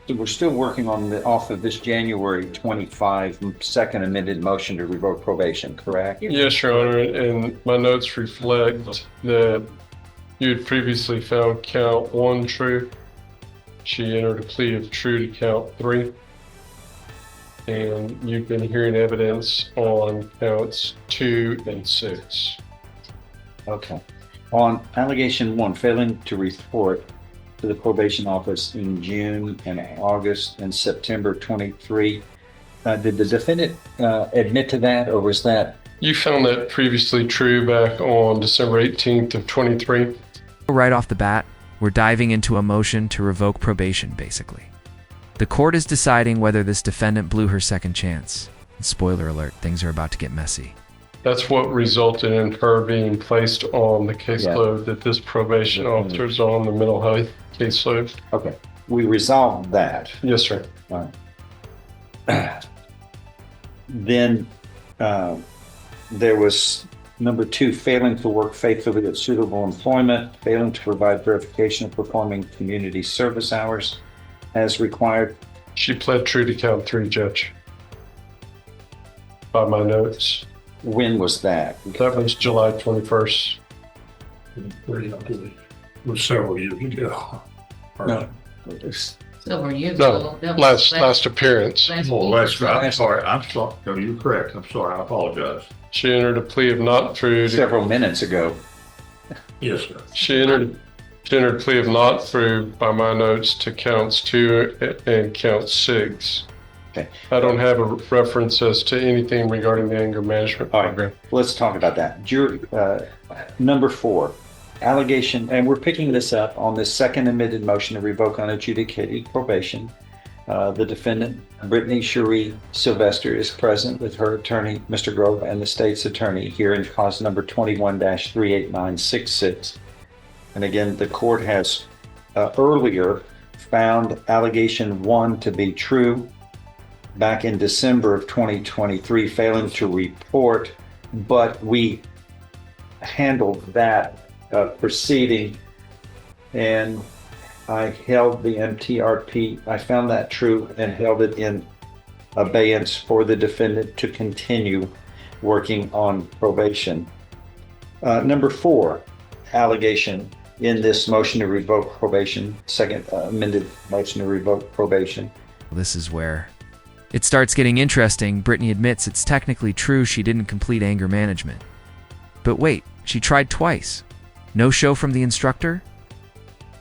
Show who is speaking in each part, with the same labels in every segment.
Speaker 1: So we're still working on off of this January 25 second amended motion to revoke probation, correct?
Speaker 2: Yes, Your Honor, and my notes reflect that you had previously found count 1 true. She entered a plea of true to count 3. And you've been hearing evidence on counts 2 and 6.
Speaker 1: Okay. On allegation 1, failing to report to the probation office in June and August and September 23, did the defendant admit to that, or was that?
Speaker 2: You found that previously true back on December 18th of 23.
Speaker 3: Right off the bat, we're diving into a motion to revoke probation, basically. The court is deciding whether this defendant blew her second chance. And spoiler alert, things are about to get messy.
Speaker 2: That's what resulted in her being placed on the caseload that this probation officer is on, the mental health caseload.
Speaker 1: Okay. We resolved that.
Speaker 2: Yes, sir.
Speaker 1: All right. Then there was number 2, failing to work faithfully at suitable employment, failing to provide verification of performing community service hours as required.
Speaker 2: She pled true to count 3, Judge. By my notes.
Speaker 1: When was that?
Speaker 2: That was July 21st.
Speaker 4: It was several years ago.
Speaker 1: No.
Speaker 5: Several years
Speaker 2: No,
Speaker 5: ago. That was
Speaker 2: last appearance.
Speaker 4: Oh, that's right. I'm sorry. No, you're correct. I'm sorry. I apologize.
Speaker 2: She entered a plea of not true.
Speaker 1: Several minutes ago.
Speaker 4: Yes, sir.
Speaker 2: She entered a plea of not true by my notes to counts 2 and count 6.
Speaker 1: Okay.
Speaker 2: I don't have a reference as to anything regarding the anger management program.
Speaker 1: Let's talk about that. Number 4, allegation, and we're picking this up on this second amended motion to revoke unadjudicated probation. The defendant, Brittany Cherie Sylvester, is present with her attorney, Mr. Grove, and the state's attorney here in cause number 21-38966. And again, the court has earlier found allegation 1 to be true back in December of 2023, failing to report, but we handled that proceeding and I held the MTRP. I found that true and held it in abeyance for the defendant to continue working on probation. Number 4, allegation in this motion to revoke probation, second amended motion to revoke probation.
Speaker 3: This is where it starts getting interesting. Brittany admits it's technically true she didn't complete anger management. But wait, she tried twice. No show from the instructor?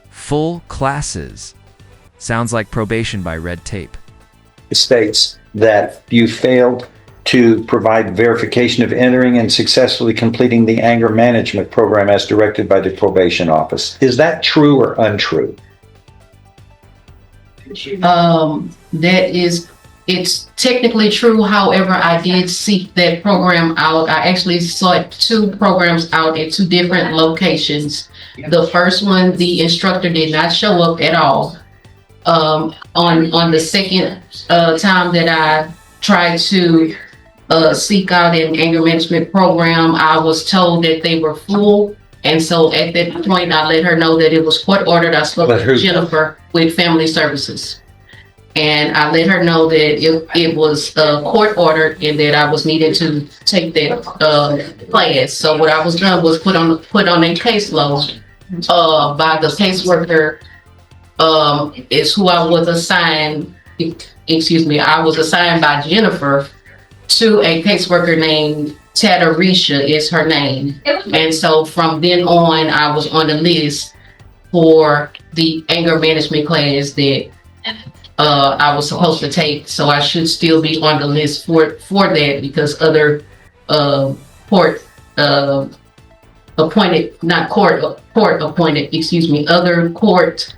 Speaker 3: Full classes. Sounds like probation by red tape.
Speaker 1: It states that you failed to provide verification of entering and successfully completing the anger management program as directed by the probation office. Is that true or untrue?
Speaker 5: It's technically true. However, I did seek that program out. I actually sought 2 programs out at 2 different locations. The first one, the instructor did not show up at all. On the second time that I tried to seek out an anger management program, I was told that they were full. And so at that point, I let her know that it was court ordered. I spoke to Jennifer with Family Services. And I let her know that it was court ordered and that I was needed to take that class. So what I was done was put on a caseload by the caseworker is who I was assigned. I was assigned by Jennifer to a caseworker named Tatarisha is her name. And so from then on, I was on the list for the anger management class that I was supposed to take, so I should still be on the list for that because other court appointed, not court appointed, other court,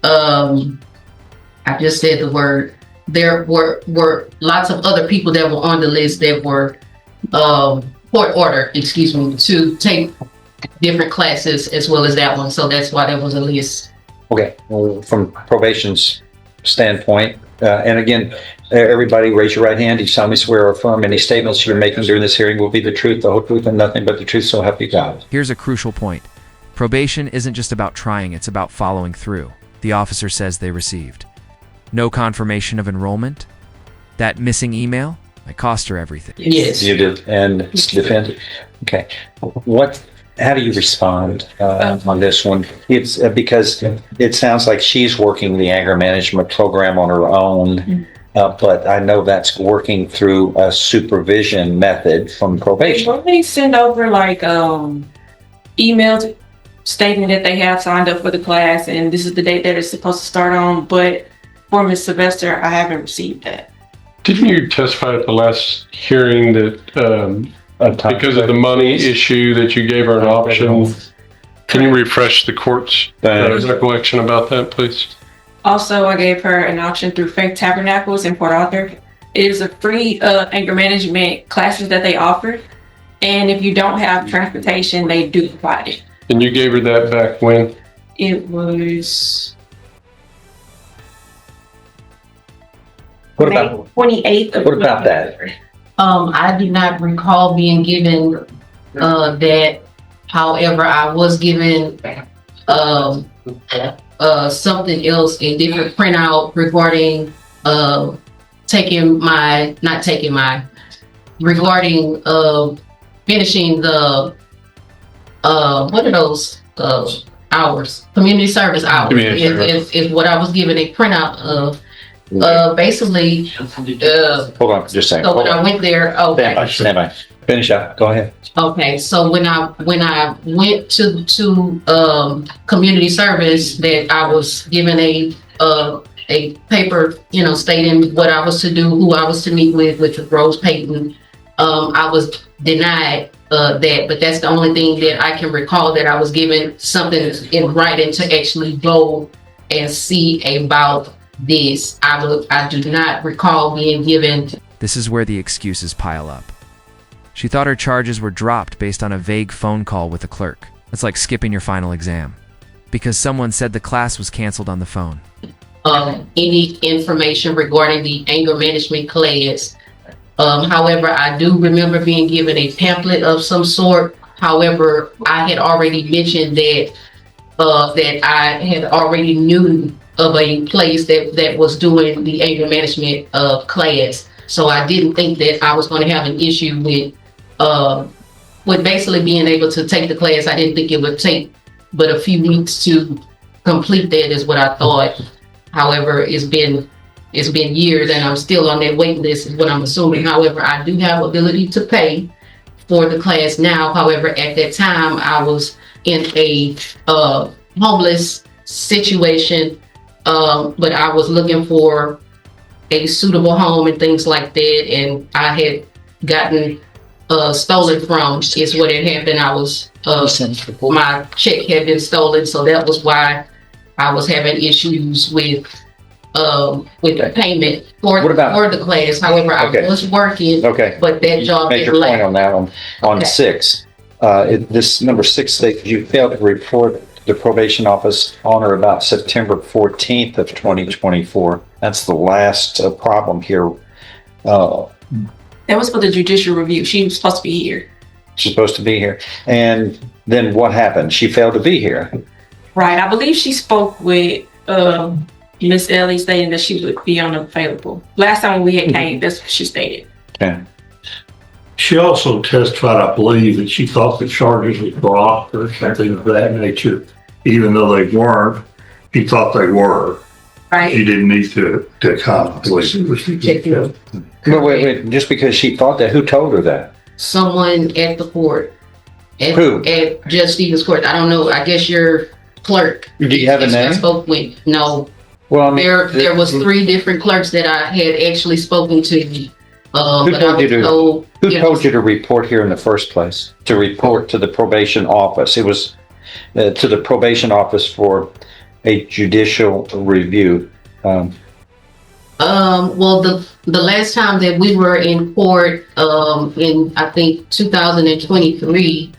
Speaker 5: I just said the word, there were lots of other people that were on the list that were court ordered, to take different classes as well as that one, so that's why there was a list.
Speaker 1: Okay, well, from probation's standpoint, and again, everybody raise your right hand. You solemnly swear or affirm any statements you're making during this hearing will be the truth, the whole truth, and nothing but the truth, so help you God.
Speaker 3: Here's a crucial point. Probation isn't just about trying, it's about following through. The officer says they received No confirmation of enrollment. That missing email, it cost her everything.
Speaker 5: Yes.
Speaker 1: You did, and defend. Okay. How do you respond on this one? It's because it sounds like she's working the anger management program on her own, but I know that's working through a supervision method from
Speaker 6: They
Speaker 1: probation.
Speaker 6: normally send over like emails stating that they have signed up for the class and this is the date that it's supposed to start on. But for Ms. Sylvester, I haven't received that.
Speaker 2: Didn't you testify at the last hearing that because of the money issue that you gave her an option? Can you refresh the court's recollection about that, please?
Speaker 6: Also, I gave her an option through Faith Tabernacles in Port Arthur. It is a free anger management classes that they offer. And if you don't have transportation, they do provide it.
Speaker 2: And you gave her that back when?
Speaker 6: It was
Speaker 1: What
Speaker 6: May
Speaker 1: about
Speaker 6: 28th of
Speaker 1: what about that?
Speaker 5: I do not recall being given that. However, I was given something else, a different printout regarding regarding finishing the what are those hours? Community service hours is what I was given a printout of. Basically,
Speaker 1: Hold on, just a second.
Speaker 5: so when I went there,
Speaker 1: Stand by. Finish up. Go ahead.
Speaker 5: okay, so when I went to community service, that I was given a paper, stating what I was to do, who I was to meet with, which was Rose Payton. I was denied that, but that's the only thing that I can recall that I was given something in writing to actually go and see about this. I do not recall being given.
Speaker 3: This is where the excuses pile up. She thought her charges were dropped based on a vague phone call with a clerk. It's like skipping your final exam. Because someone said the class was canceled on the phone.
Speaker 5: Any information regarding the anger management class. However, I do remember being given a pamphlet of some sort. However, I had already mentioned that I had already knew of a place that was doing the anger management class. So I didn't think that I was going to have an issue with basically being able to take the class. I didn't think it would take but a few weeks to complete that is what I thought. However, it's been years and I'm still on that wait list is what I'm assuming. However, I do have ability to pay for the class now. However, at that time I was in a homeless situation, but I was looking for a suitable home and things like that, and I had gotten stolen from is what had happened. I was my check had been stolen, so that was why I was having issues with the payment for the class. However, I was working, but that job
Speaker 1: Make
Speaker 5: had
Speaker 1: your point
Speaker 5: left.
Speaker 1: on that one. On 6, this number 6 states you failed to report the probation office on or about September 14th of 2024. That's the last problem here.
Speaker 6: That was for the judicial review. She was supposed to be here.
Speaker 1: She's supposed to be here. And then what happened? She failed to be here.
Speaker 6: Right. I believe she spoke with Miss Ellie stating that she would be unavailable. Last time we had came, that's what she stated.
Speaker 1: Okay.
Speaker 4: She also testified, I believe, that she thought the charges were dropped or something of that nature, even though they weren't. She thought they were.
Speaker 6: Right.
Speaker 4: She didn't need to come.
Speaker 1: No, wait. Just because she thought that, who told her that?
Speaker 5: Someone at the court.
Speaker 1: Who?
Speaker 5: At Judge Stevens' court. I don't know. I guess your clerk.
Speaker 1: Do you have a
Speaker 5: I
Speaker 1: name?
Speaker 5: spoke with. No.
Speaker 1: Well, I mean,
Speaker 5: There was 3 different clerks that I had actually spoken to.
Speaker 1: Who
Speaker 5: But I
Speaker 1: told you
Speaker 5: was told,
Speaker 1: who told you to report here in the first place? To report to the probation office. It was to the probation office for a judicial review.
Speaker 5: well, the last time that we were in court, in I think 2023,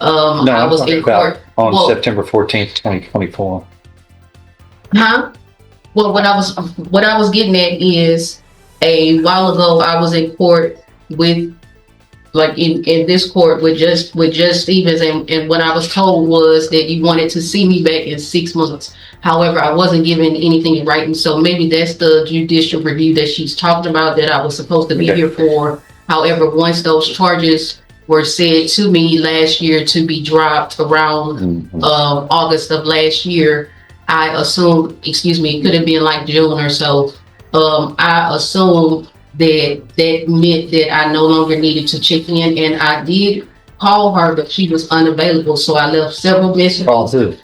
Speaker 1: No,
Speaker 5: I
Speaker 1: I'm
Speaker 5: was
Speaker 1: talking
Speaker 5: in
Speaker 1: about
Speaker 5: court.
Speaker 1: on
Speaker 5: Well,
Speaker 1: September 14th, 2024.
Speaker 5: Huh? Well, what I was getting at is a while ago I was in court with, like in this court with Judge Stevens, and what I was told was that you wanted to see me back in 6 months. However, I wasn't given anything in writing, so maybe that's the judicial review that she's talked about that I was supposed to be
Speaker 1: Okay.
Speaker 5: here for. However, once those charges were said to me last year to be dropped around August of last year, I assumed, excuse me, it could have been like June or so. I assumed that that meant that I no longer needed to check in, and I did call her, but she was unavailable. So I left several messages.
Speaker 1: Call who?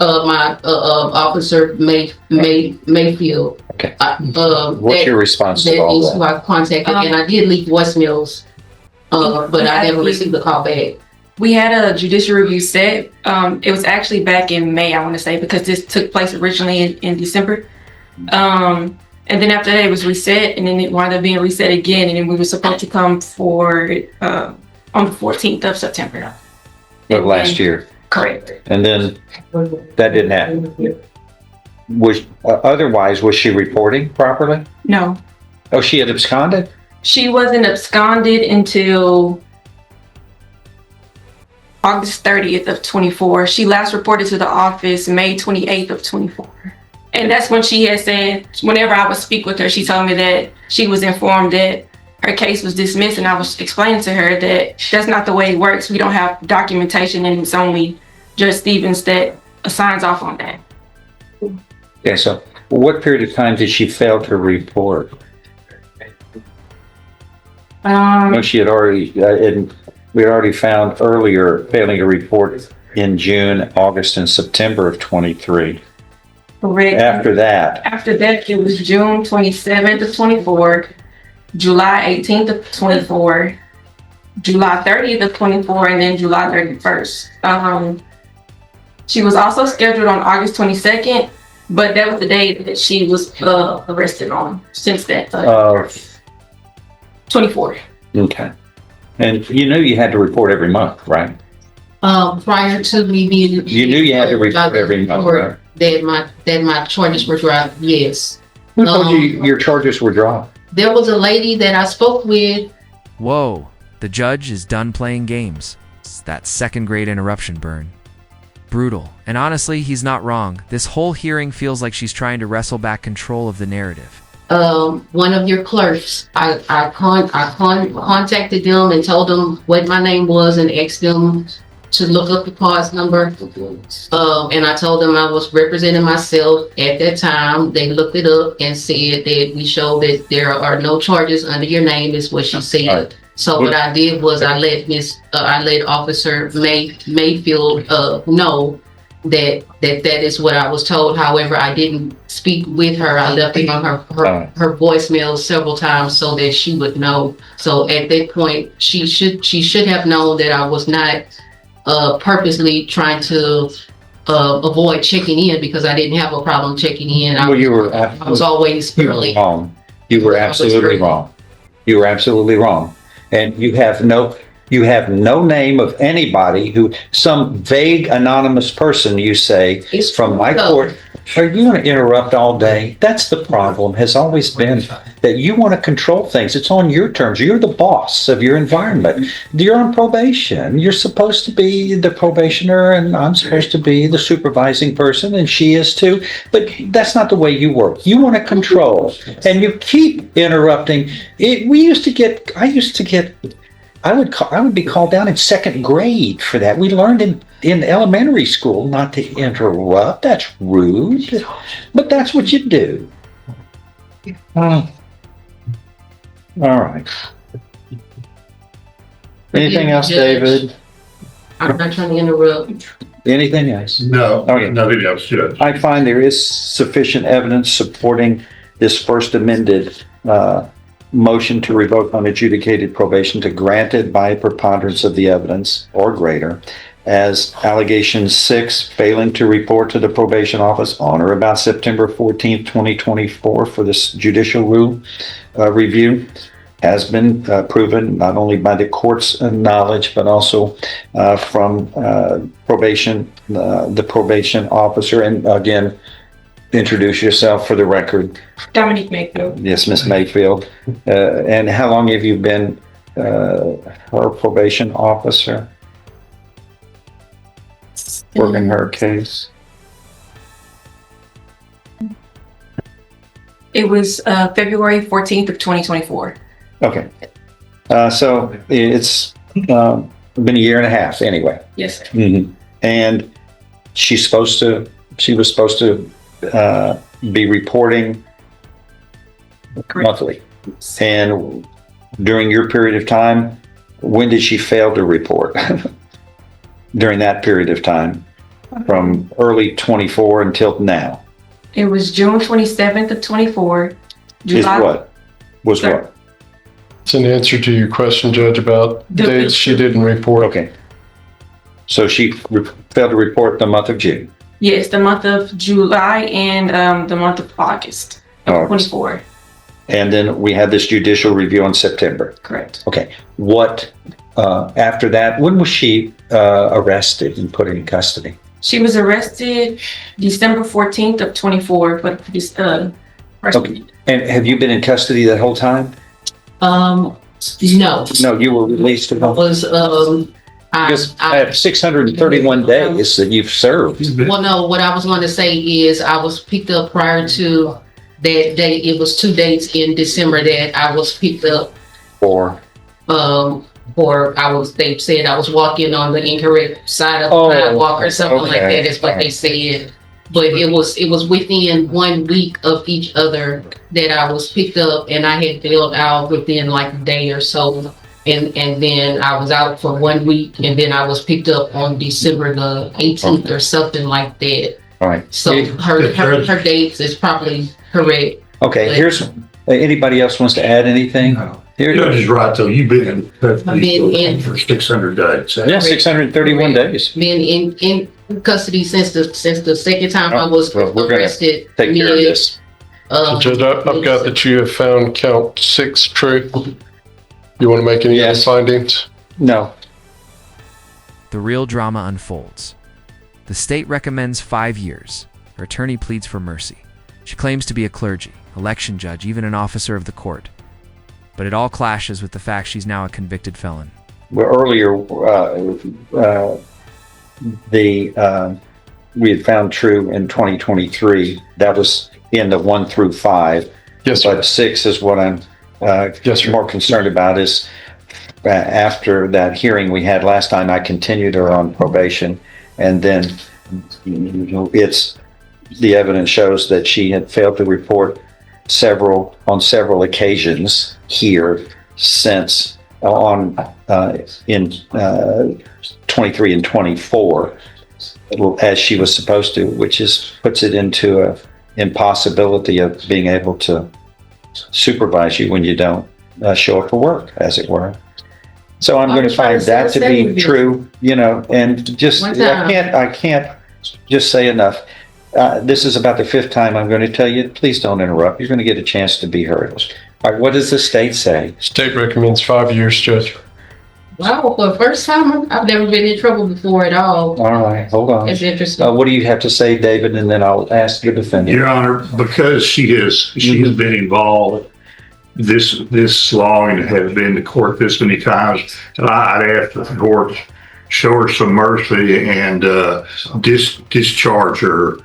Speaker 5: My officer Mayfield.
Speaker 1: Okay.
Speaker 5: What's
Speaker 1: your response to
Speaker 5: that
Speaker 1: all
Speaker 5: is who
Speaker 1: that?
Speaker 5: I contacted, and I did leave voicemails, but I never received a call back.
Speaker 6: We had a judicial review set. It was actually back in May, I want to say, because this took place originally in December. And then after that, it was reset, and then it wound up being reset again, and then we were supposed to come for on the 14th of September.
Speaker 1: Of last year.
Speaker 6: Correct.
Speaker 1: And then that didn't happen. Was otherwise, was she reporting properly?
Speaker 6: No,
Speaker 1: Oh, she had absconded?
Speaker 6: she wasn't absconded until August 30th of 24. She last reported to the office May 28th of 24. And that's when she had said, whenever I would speak with her, she told me that she was informed that her case was dismissed, and I was explaining to her that that's not the way it works. We don't have documentation, and it's only Judge Stevens that signs off on that.
Speaker 1: Okay, so what period of time did she fail to report? No, she had already, we had already found earlier failing to report in June, August, and September of 23.
Speaker 6: Correct.
Speaker 1: After that,
Speaker 6: It was June 27th of 24, July 18th of 24, July 30th of 24, and then July 31st. She was also scheduled on August 22nd, but that was the day that she was arrested on since that. 24.
Speaker 1: okay. And you knew you had to report every month, right?
Speaker 5: Prior to me being,
Speaker 1: You knew you had to report every month, right?
Speaker 5: that my charges were dropped. Yes,
Speaker 1: Who told you your charges were dropped?
Speaker 5: there was a lady that I spoke with.
Speaker 3: Whoa, the judge is done playing games. It's that second-grade interruption burn. Brutal. And honestly, he's not wrong. This whole hearing feels like she's trying to wrestle back control of the narrative.
Speaker 5: One of your clerks, I contacted them and told them what my name was and asked them to look up the cause number. And I told them I was representing myself at that time. They looked it up and said that we showed that there are no charges under your name, is what she said.
Speaker 1: Right.
Speaker 5: So what I did was I let Officer Mayfield know that is what I was told. However, I didn't speak with her. I left it on her voicemail several times so that she would know. So at that point, she should have known that I was not purposely trying to avoid checking in, because I didn't have a problem checking in.
Speaker 1: Well, you were
Speaker 5: I was always early.
Speaker 1: wrong. You were absolutely wrong. You were absolutely wrong. And you have no name of anybody who, some vague anonymous person, you say,
Speaker 5: It's
Speaker 1: from my
Speaker 5: so.
Speaker 1: court. Are you going to interrupt all day? That's the problem, has always been that you want to control things. It's on your terms. You're the boss of your environment. You're on probation. You're supposed to be the probationer, and I'm supposed to be the supervising person, and she is too. But that's not the way you work. You want to control, and you keep interrupting. I would be called down in second grade for that. We learned in elementary school not to interrupt. That's rude, but that's what you do. All right. Anything else, David?
Speaker 5: I'm not trying to interrupt.
Speaker 1: Anything else?
Speaker 4: No,
Speaker 1: Okay.
Speaker 4: nothing else, Judge.
Speaker 1: I find there is sufficient evidence supporting this first amended motion to revoke unadjudicated probation to grant it by a preponderance of the evidence or greater, as allegation 6, failing to report to the probation office on or about September 14th, 2024 for this judicial review, has been proven not only by the court's knowledge, but also from probation, the probation officer. And again, introduce yourself for the record.
Speaker 6: Dominique Mayfield.
Speaker 1: Yes, Miss Mayfield. And how long have you been her probation officer working her case?
Speaker 6: It was February 14th of 2024.
Speaker 1: Okay. So it's been a year and a half anyway.
Speaker 6: Yes, sir.
Speaker 1: Mhm. And she was supposed to be reporting
Speaker 6: Correct.
Speaker 1: monthly. And during your period of time, when did she fail to report? During that period of time, from early 24 until now,
Speaker 6: It was June 27th of 24.
Speaker 1: is what? Was
Speaker 6: Sir.
Speaker 1: what?
Speaker 2: It's an answer to your question, Judge, about dates she didn't report.
Speaker 1: Okay. So she failed to report the month of June.
Speaker 6: Yes, the month of July and the month of August of
Speaker 1: August.
Speaker 6: 24.
Speaker 1: And then we had this judicial review in September.
Speaker 6: Correct.
Speaker 1: Okay. What, after that, when was she arrested and put in custody?
Speaker 6: She was arrested December 14th of 24 for this first
Speaker 1: Okay. And have you been in custody that whole time?
Speaker 5: No,
Speaker 1: No, you were released.
Speaker 5: I was,
Speaker 1: Because I have 631 days that you've served.
Speaker 5: well, no, what I was going to say is I was picked up prior to that date. It was 2 dates in December that I was picked up,
Speaker 1: For
Speaker 5: they said I was walking on the incorrect side of
Speaker 1: Oh,
Speaker 5: the sidewalk or something like
Speaker 1: okay.
Speaker 5: that is what they said. But it was within 1 week of each other that I was picked up, and I had bailed out within like a day or so. And then I was out for 1 week, and then I was picked up on December the 18th or something like that.
Speaker 1: all right.
Speaker 5: So her dates is probably correct.
Speaker 1: Okay, here's, anybody else wants to add anything? Here,
Speaker 4: Judge is right, though. You've been in
Speaker 5: I've been in-
Speaker 4: for 600 days.
Speaker 1: yeah, 631 days.
Speaker 5: Been in custody since the second time I was
Speaker 1: Well, we're gonna
Speaker 5: arrested.
Speaker 1: Take care of
Speaker 5: mid-
Speaker 1: this.
Speaker 2: Judge, I've got that you have found count 6 true. You want to make any other
Speaker 1: Yes.
Speaker 2: findings?
Speaker 1: No,
Speaker 3: The real drama unfolds. The state recommends 5 years. Her attorney pleads for mercy. She claims to be a clergy, election judge, even an officer of the court. But it all clashes with the fact she's now a convicted felon.
Speaker 1: well, earlier, we had found true in 2023. That was in the 1 through 5.
Speaker 2: Yes, sir.
Speaker 1: But 6 is what I'm
Speaker 2: Yes, sir.
Speaker 1: more concerned about is after that hearing we had last time, I continued her on probation. And then the evidence shows that she had failed to report on several occasions here since in 23 and 24 as she was supposed to, which puts it into a impossibility of being able to supervise you when you don't show up for work, as it were. So I'm going to find that to be true, and just, I can't just say enough. This is about the 5th time I'm going to tell you, please don't interrupt. You're going to get a chance to be heard. All right, what does the state say?
Speaker 2: State recommends 5 years, Judge.
Speaker 5: Wow, for the first time, I've never been in trouble before at all.
Speaker 1: All right, hold on.
Speaker 5: It's interesting.
Speaker 1: What do you have to say, David? And then I'll ask the defendant.
Speaker 4: Your Honor, because she has been involved this long and has been to court this many times, and I'd ask that the court show her some mercy and discharge her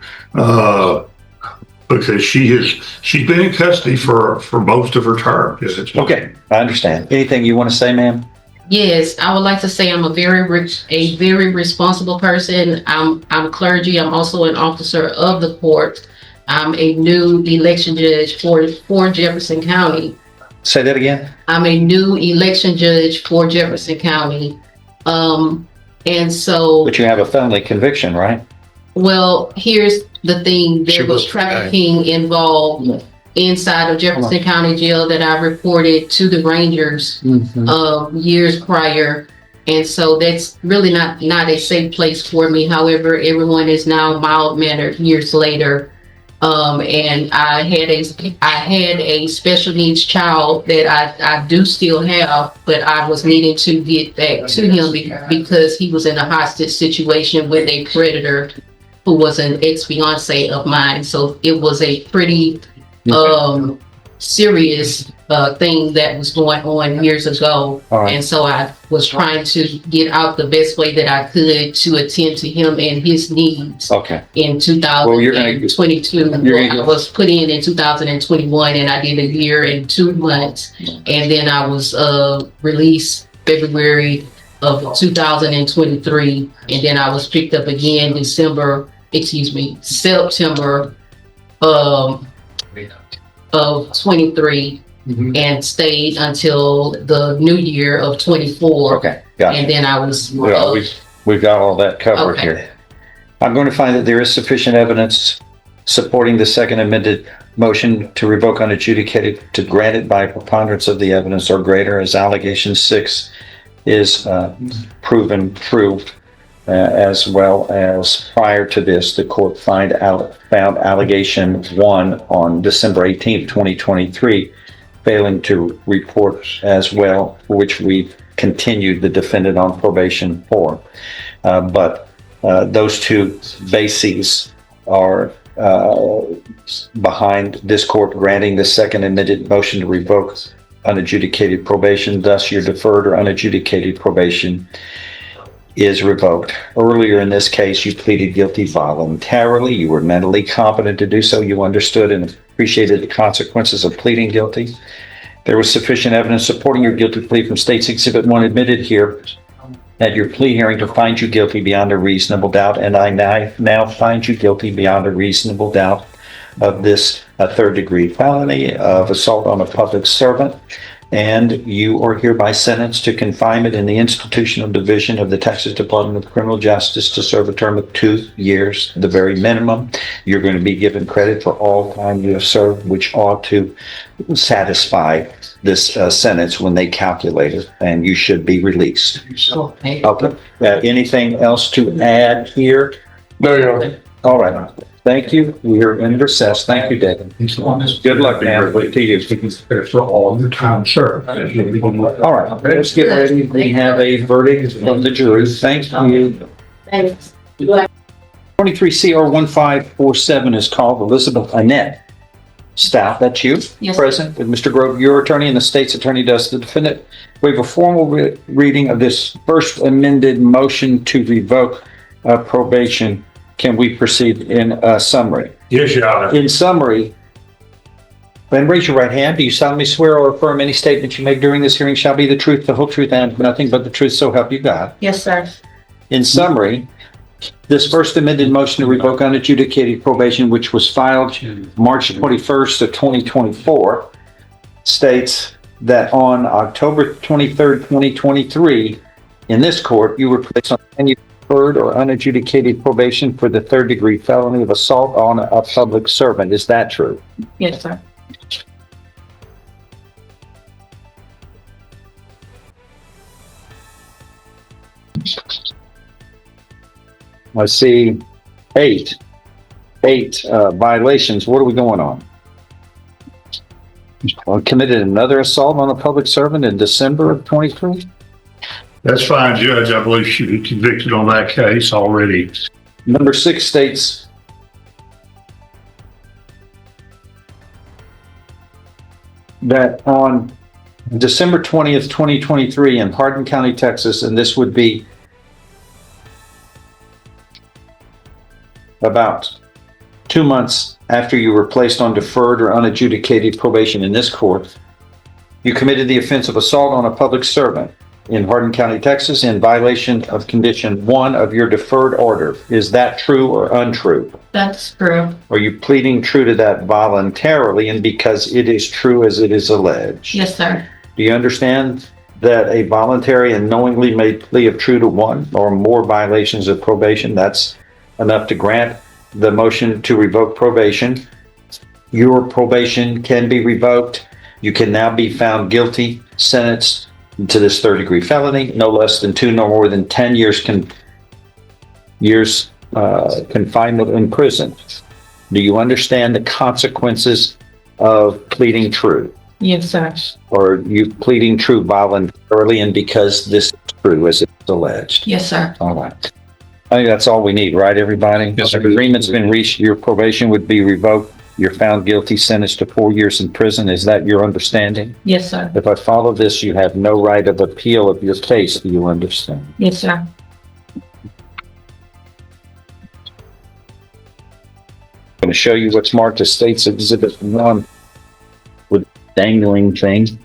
Speaker 4: because she's been in custody for most of her term.
Speaker 1: Okay, I understand. Anything you want to say, ma'am?
Speaker 5: Yes, I would like to say I'm a very responsible person. I'm clergy. I'm also an officer of the court. I'm a new election judge for Jefferson County.
Speaker 1: Say that again.
Speaker 5: I'm a new election judge for Jefferson County. And so,
Speaker 1: But you have a felony conviction, right?
Speaker 5: well, here's the thing.
Speaker 2: She
Speaker 5: There was
Speaker 2: was-
Speaker 5: trafficking involved inside of Jefferson County Jail that I reported to the Rangers years prior. And so that's really not a safe place for me. However, everyone is now mild-mannered years later. And I had a special needs child that I do still have, but I was needing to get back to him because he was in a hostage situation with a predator who was an ex-fiance of mine. So it was a pretty serious thing that was going on years ago.
Speaker 1: All right.
Speaker 5: And so I was trying to get out the best way that I could to attend to him and his needs
Speaker 1: Okay.
Speaker 5: in
Speaker 1: Well, you're gonna-
Speaker 5: 2022. I was put in 2021 and I did a year and 2 months. And then I was released February of 2023. And then I was picked up again September of 23 and stayed until the new year of 24.
Speaker 1: Okay. Got it.
Speaker 5: And then I was,
Speaker 1: Well, we've got all that covered
Speaker 5: Okay.
Speaker 1: here. I'm going to find that there is sufficient evidence supporting the second amended motion to revoke unadjudicated to grant it by preponderance of the evidence or greater, as allegation 6 is proven true, as well as prior to this, the court found allegation 1 on December 18th, 2023, failing to report as well, which we continued the defendant on probation for. But those two bases are behind this court granting the second amended motion to revoke unadjudicated probation. Thus, your deferred or unadjudicated probation is revoked. Earlier in this case, you pleaded guilty voluntarily. You were mentally competent to do so. You understood and appreciated the consequences of pleading guilty. There was sufficient evidence supporting your guilty plea from State's Exhibit 1 admitted here at your plea hearing to find you guilty beyond a reasonable doubt, and I now find you guilty beyond a reasonable doubt of this third-degree felony of assault on a public servant, and you are hereby sentenced to confinement in the institutional division of the Texas Department of Criminal Justice to serve a term of 2 years, the very minimum. You're going to be given credit for all time you have served, which ought to satisfy this sentence when they calculate it, and you should be released.
Speaker 5: okay.
Speaker 1: Okay. Anything else to add here?
Speaker 2: No, Your Honor.
Speaker 1: All right. Thank you. We are in recess. Thank you, David. Good luck, man. To you.
Speaker 4: For all the time, sir.
Speaker 1: All right. Let's get ready. We have a verdict from the jury. Thank you.
Speaker 5: Thanks.
Speaker 1: 23 CR 1547 is called Elizabeth Annette Stout. That's you?
Speaker 5: Yes.
Speaker 1: Present with Mr. Grove, your attorney, and the state's attorney does the defendant. We have a formal reading of this first amended motion to revoke probation. Can we proceed in summary?
Speaker 4: Yes, Your Honor.
Speaker 1: In summary, then raise your right hand. Do you solemnly swear or affirm any statement you make during this hearing shall be the truth, the whole truth, and nothing but the truth, so help you God?
Speaker 5: Yes, sir.
Speaker 1: In summary, this first amended motion to revoke unadjudicated probation, which was filed March 21st of 2024, states that on October 23rd, 2023, in this court, you were placed on any deferred or unadjudicated probation for the third-degree felony of assault on a public servant. Is that true?
Speaker 5: Yes, sir.
Speaker 1: I see eight violations. What are we going on? Committed another assault on a public servant in December of 23?
Speaker 4: That's fine, Judge. I believe she was convicted on that case already.
Speaker 1: Number 6 states that on December 20th, 2023 in Hardin County, Texas, and this would be about 2 months after you were placed on deferred or unadjudicated probation in this court, you committed the offense of assault on a public servant in Hardin County, Texas, in violation of condition 1 of your deferred order. Is that true or untrue?
Speaker 5: That's true.
Speaker 1: Are you pleading true to that voluntarily and because it is true as it is alleged?
Speaker 5: Yes, sir.
Speaker 1: Do you understand that a voluntary and knowingly made plea of true to one or more violations of probation, that's enough to grant the motion to revoke probation? Your probation can be revoked. You can now be found guilty, sentenced to this third-degree felony, no less than 2 nor more than 10 years confinement in prison. Do you understand the consequences of pleading true?
Speaker 5: Yes, sir.
Speaker 1: Or are you pleading true voluntarily and because this is true as it's alleged?
Speaker 5: Yes, sir.
Speaker 1: All right. I think that's all we need, right, everybody?
Speaker 2: Yes, sir.
Speaker 1: If agreement's been reached, your probation would be revoked You're found guilty, sentenced to 4 years in prison. Is that your understanding?
Speaker 5: Yes, sir.
Speaker 1: If I follow this, you have no right of appeal of your case. Do you understand?
Speaker 5: Yes, sir.
Speaker 1: I'm going to show you what's marked as State's Exhibit 1 with dangling thing.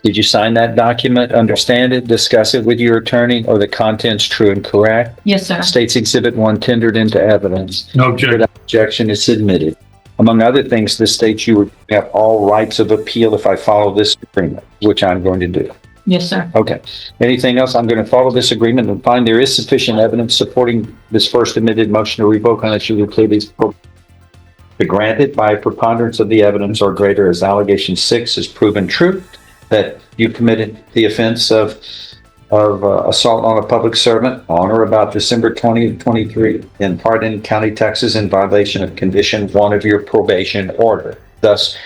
Speaker 1: Did you sign that document, understand it, discuss it with your attorney, or the contents true and correct?
Speaker 5: Yes, sir.
Speaker 1: State's Exhibit 1 tendered into evidence.
Speaker 4: No objection.
Speaker 1: Without objection, is admitted. Among other things, this states you have all rights of appeal if I follow this agreement, which I'm going to do.
Speaker 5: Yes, sir.
Speaker 1: Okay. Anything else? I'm going to follow this agreement and find there is sufficient evidence supporting this first admitted motion to revoke on issue of pleadings be granted by a preponderance of the evidence or greater as allegation 6 is proven true, that you committed the offense of assault on a public servant on or about December 20th, 23 in Hardin County, Texas, in violation of condition 1 of your probation order. Thus,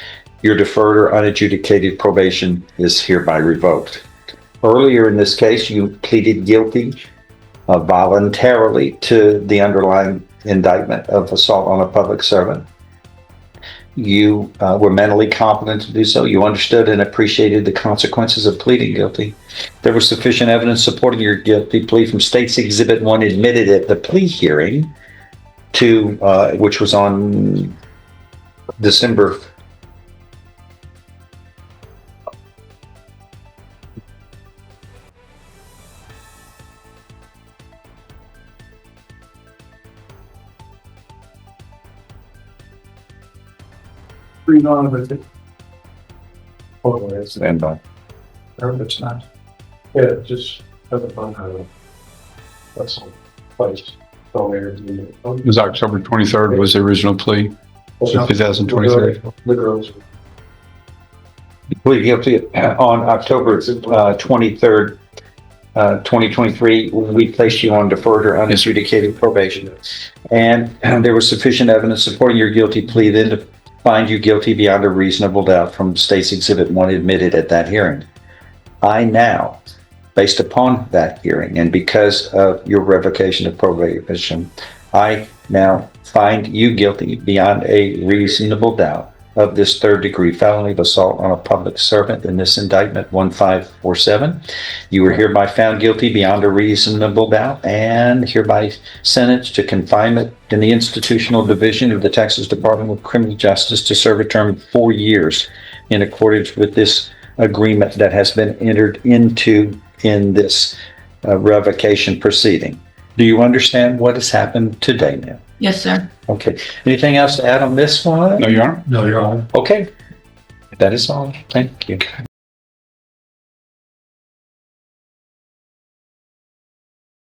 Speaker 1: your deferred or unadjudicated probation is hereby revoked. Earlier in this case, you pleaded guilty voluntarily to the underlying indictment of assault on a public servant. You were mentally competent to do so. You understood and appreciated the consequences of pleading guilty. There was sufficient evidence supporting your guilty plea from State's Exhibit 1 admitted at the plea hearing to, which was on December.
Speaker 4: Read on with it.
Speaker 1: Stand by.
Speaker 4: It's not. Yeah, just have a fun. That's all. Place.
Speaker 7: It was October 23rd was the original plea, 2023.
Speaker 1: Plead guilty on October 23rd, 2023. We placed you on deferred or unadjudicated probation. And there was sufficient evidence supporting your guilty plea then to find you guilty beyond a reasonable doubt from State's Exhibit 1 admitted at that hearing. I now, based upon that hearing and because of your revocation of probation, I now find you guilty beyond a reasonable doubt of this third-degree felony of assault on a public servant in this indictment 1547. You were hereby found guilty beyond a reasonable doubt and hereby sentenced to confinement in the institutional division of the Texas Department of Criminal Justice to serve a term of 4 years in accordance with this agreement that has been entered into in this revocation proceeding. Do you understand what has happened today now?
Speaker 5: Yes, sir.
Speaker 1: Okay. Anything else to add on this one?
Speaker 7: No, Your Honor.
Speaker 4: No, you're on.
Speaker 1: Okay. That is all. Thank you.